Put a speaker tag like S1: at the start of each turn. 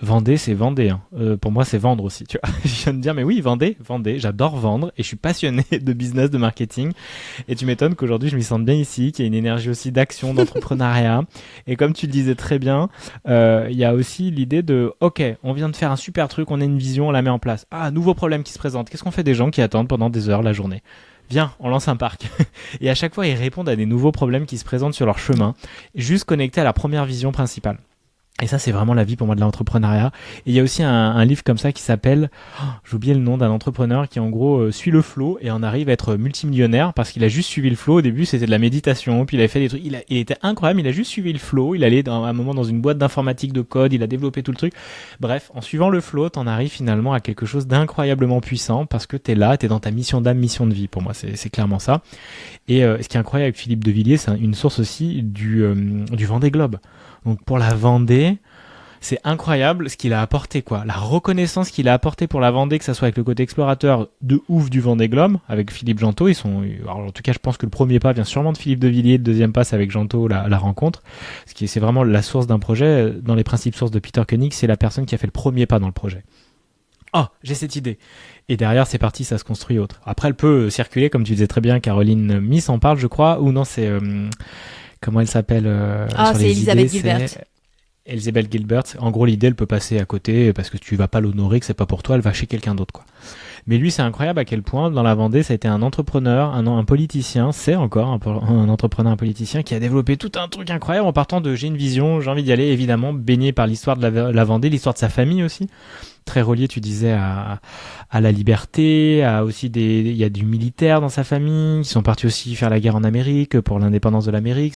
S1: Vendez, c'est Vendée. Hein. Pour moi, c'est vendre aussi. Tu vois, je viens de dire, mais oui, vendez, vendez. J'adore vendre et je suis passionné de business, de marketing. Et tu m'étonnes qu'aujourd'hui, je m'y sente bien ici, qu'il y a une énergie aussi d'action, d'entrepreneuriat. Et comme tu le disais très bien, il y a aussi l'idée de, ok, on vient de faire un super truc, on a une vision, on la met en place. Ah, nouveau problème qui se présente. Qu'est-ce qu'on fait des gens qui attendent pendant des heures la journée? Viens, on lance un parc. Et à chaque fois, ils répondent à des nouveaux problèmes qui se présentent sur leur chemin, juste connectés à la première vision principale. Et ça, c'est vraiment la vie pour moi de l'entrepreneuriat. Et il y a aussi un livre comme ça qui s'appelle, j'ai oublié le nom d'un entrepreneur qui en gros suit le flow et en arrive à être multimillionnaire parce qu'il a juste suivi le flow. Au début, c'était de la méditation, puis il avait fait des trucs. Il était incroyable, il a juste suivi le flow. Il allait à un moment dans une boîte d'informatique de code, il a développé tout le truc. Bref, en suivant le flow, t'en arrives finalement à quelque chose d'incroyablement puissant parce que t'es là, t'es dans ta mission d'âme, mission de vie. Pour moi, c'est clairement ça. Et ce qui est incroyable avec Philippe de Villiers, c'est une source aussi du Vendée Globe. Donc pour la Vendée, c'est incroyable ce qu'il a apporté, quoi. La reconnaissance qu'il a apporté pour la Vendée, que ça soit avec le côté explorateur de ouf du Vendée Globe, avec Philippe Gentot. Alors, en tout cas, je pense que le premier pas vient sûrement de Philippe de Villiers, le deuxième pas, c'est avec Gentot, la rencontre. C'est vraiment la source d'un projet. Dans les principes sources de Peter Koenig, c'est la personne qui a fait le premier pas dans le projet. Oh, j'ai cette idée. Et derrière, c'est parti, ça se construit autre. Après, elle peut circuler, comme tu disais très bien, Caroline Miss en parle, je crois, ou non, c'est comment elle s'appelle
S2: Ah,
S1: sur
S2: c'est
S1: les idées,
S2: Elisabeth Gilbert.
S1: c'est Elizabeth Gilbert. En gros, l'idée, elle peut passer à côté parce que tu vas pas l'honorer, que c'est pas pour toi, elle va chez quelqu'un d'autre, quoi. Mais lui, c'est incroyable à quel point, dans la Vendée, ça a été un entrepreneur, un politicien, c'est encore un entrepreneur, un politicien qui a développé tout un truc incroyable en partant de j'ai une vision, j'ai envie d'y aller, évidemment, baigné par l'histoire de la Vendée, l'histoire de sa famille aussi. Très relié, tu disais, à la liberté, à aussi il y a du militaire dans sa famille, qui sont partis aussi faire la guerre en Amérique, pour l'indépendance de l'Amérique.